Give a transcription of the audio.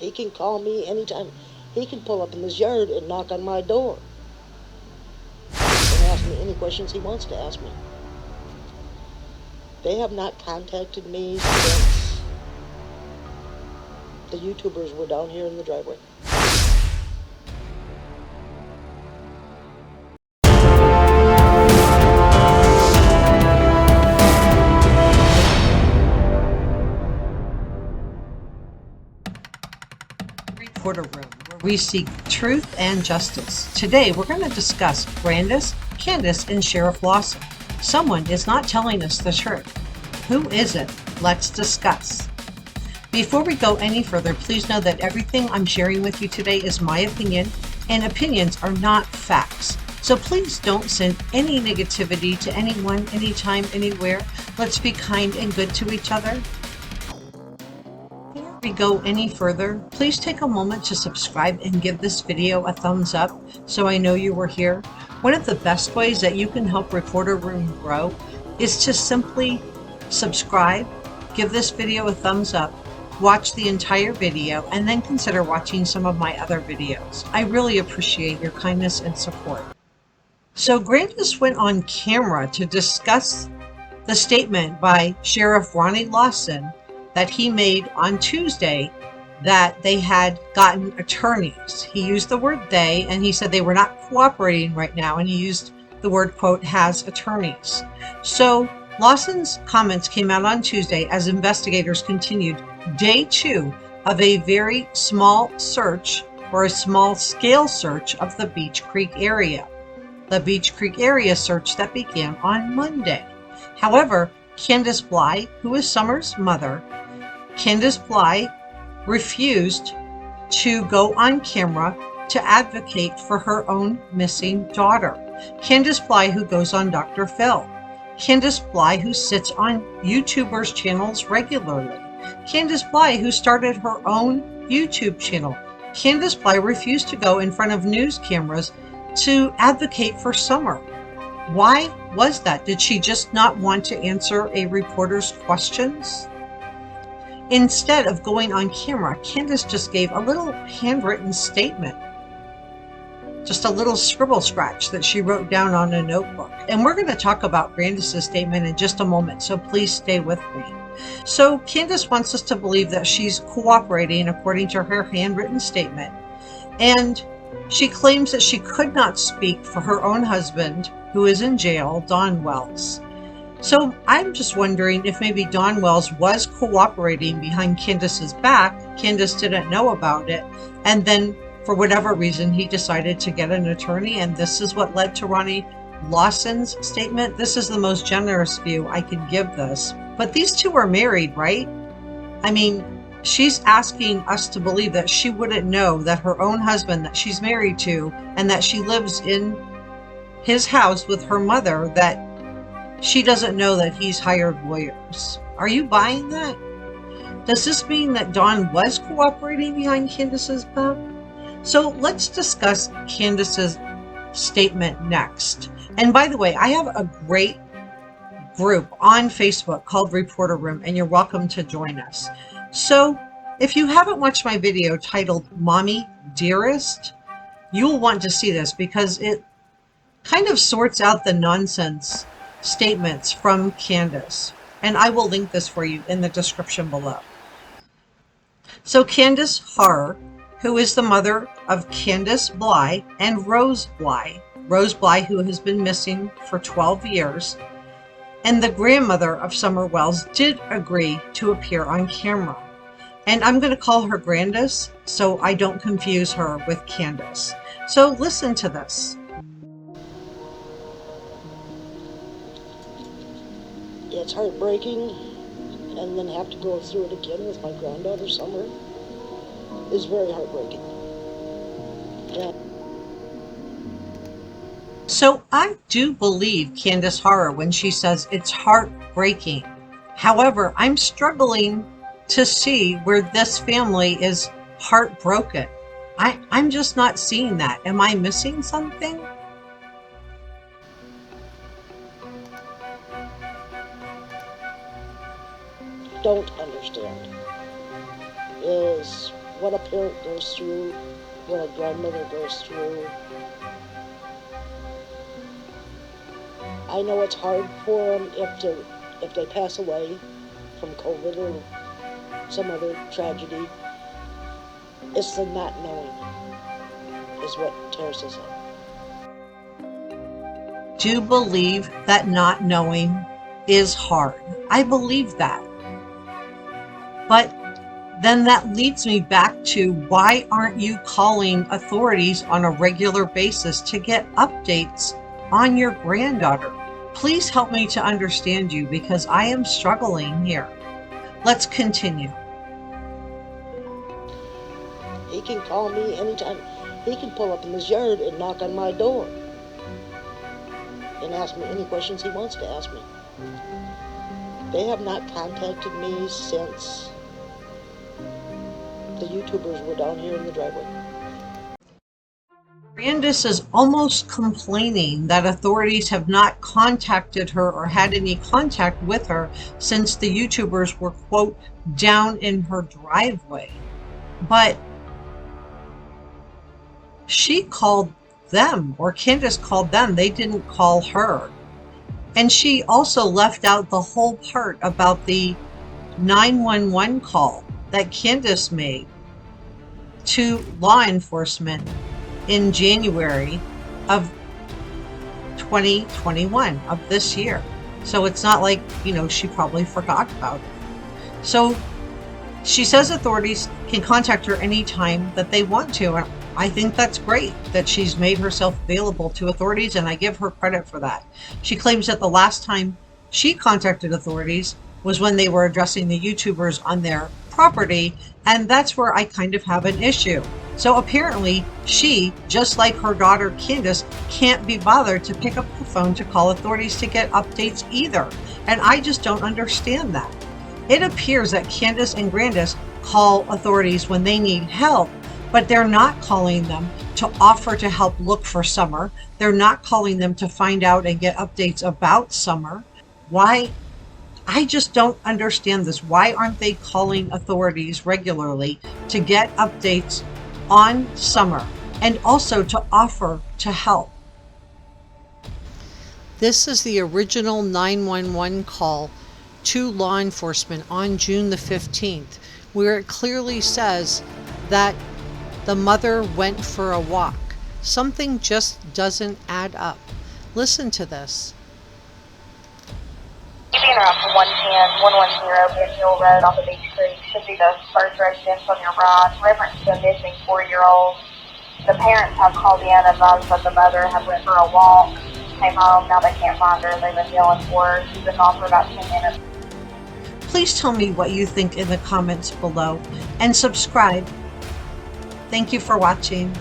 He can call me anytime. He can pull up in this yard and knock on my door and ask me any questions he wants to ask me. They have not contacted me since the YouTubers were down here in the driveway. Reporter Room, where we seek truth and justice. Today, we're going to discuss Grandus, Candus, and Sheriff Lawson. Someone is not telling us the truth. Who is it? Let's discuss. Before we go any further, please know that everything I'm sharing with you today is my opinion, and opinions are not facts. So please don't send any negativity to anyone, anytime, anywhere. Let's be kind and good to each other. Before we go any further, please take a moment to subscribe and give this video a thumbs up so I know you were here. One of the best ways that you can help Reporter Room grow is to simply subscribe, give this video a thumbs up, watch the entire video, and then consider watching some of my other videos. I really appreciate your kindness and support. So Grandus went on camera to discuss the statement by Sheriff Ronnie Lawson that he made on Tuesday that they had gotten attorneys. He used the word they, and he said they were not cooperating right now, and he used the word, quote, has attorneys. So Lawson's comments came out on Tuesday as investigators continued day 2 of a very small search, or a small scale search, of the Beech Creek area. The Beech Creek area search that began on Monday. However, Candus Bly, who is Summer's mother, Candus Bly refused to go on camera to advocate for her own missing daughter. Candus Bly, who goes on Dr. Phil. Candus Bly, who sits on YouTubers' channels regularly. Candus Bly, who started her own YouTube channel. Candus Bly refused to go in front of news cameras to advocate for Summer. Why was that? Did she just not want to answer a reporter's questions? Instead of going on camera, Candus just gave a little handwritten statement. Just a little scribble scratch that she wrote down on a notebook. And we're going to talk about Grandus' statement in just a moment, so please stay with me. So Candus wants us to believe that she's cooperating according to her handwritten statement. And she claims that she could not speak for her own husband, who is in jail, Don Wells. So I'm just wondering if maybe Don Wells was cooperating behind Candus's back. Candus didn't know about it. And then for whatever reason, he decided to get an attorney. And this is what led to Ronnie Lawson's statement. This is the most generous view I can give this. But these two are married, right? I mean, she's asking us to believe that she wouldn't know that her own husband that she's married to and that she lives in his house with her mother, that she doesn't know that he's hired lawyers. Are you buying that? Does this mean that Don was cooperating behind Candus's back? So let's discuss Candus's statement next. And by the way, I have a great group on Facebook called Reporter Room, and you're welcome to join us. So if you haven't watched my video titled Mommy Dearest, you'll want to see this because it kind of sorts out the nonsense statements from Candus. And I will link this for you in the description below. So Candus Harer, who is the mother of Candus Bly and Rose Bly, who has been missing for 12 years, and the grandmother of Summer Wells, did agree to appear on camera. And I'm going to call her Grandus so I don't confuse her with Candus. So listen to this. It's heartbreaking, and then have to go through it again with my granddaughter Summer is very heartbreaking. Yeah. So I do believe Candus Harer when she says it's heartbreaking. However, I'm struggling to see where this family is heartbroken. I'm just not seeing that. Am I missing something? Don't understand is what a parent goes through, what a grandmother goes through. I know it's hard for them if they pass away from COVID or some other tragedy. It's the not knowing is what tears us up. Do believe that not knowing is hard. I believe that. But then that leads me back to, why aren't you calling authorities on a regular basis to get updates on your granddaughter? Please help me to understand you, because I am struggling here. Let's continue. He can call me anytime. He can pull up in his yard and knock on my door and ask me any questions he wants to ask me. They have not contacted me since the YouTubers were down here in the driveway. Grandus is almost complaining that authorities have not contacted her or had any contact with her since the YouTubers were, quote, down in her driveway. But she called them, or Candace called them. They didn't call her. And she also left out the whole part about the 911 call that Candace made to law enforcement in January of 2021 of this year. So it's not like, she probably forgot about it. So she says authorities can contact her anytime that they want to. And I think that's great that she's made herself available to authorities, and I give her credit for that. She claims that the last time she contacted authorities was when they were addressing the YouTubers on their property, and that's where I kind of have an issue. So apparently she, just like her daughter Candace, can't be bothered to pick up the phone to call authorities to get updates either. And I just don't understand that. It appears that Candace and Grandus call authorities when they need help, but they're not calling them to offer to help look for Summer. They're not calling them to find out and get updates about Summer. Why? I just don't understand this. Why aren't they calling authorities regularly to get updates on Summer and also to offer to help? This is the original 911 call to law enforcement on June the 15th, where it clearly says that the mother went for a walk. Something just doesn't add up. Listen to this. Being around from 110 Beach Hill Road off of Beach Creek should be the first residence on your right. Reference to a missing 4-year-old. The parents have called in and advised that the mother had went for a walk, came home, now they can't find her. They've been yelling for her. She's been gone for about 10 minutes. Please tell me what you think in the comments below and subscribe. Thank you for watching.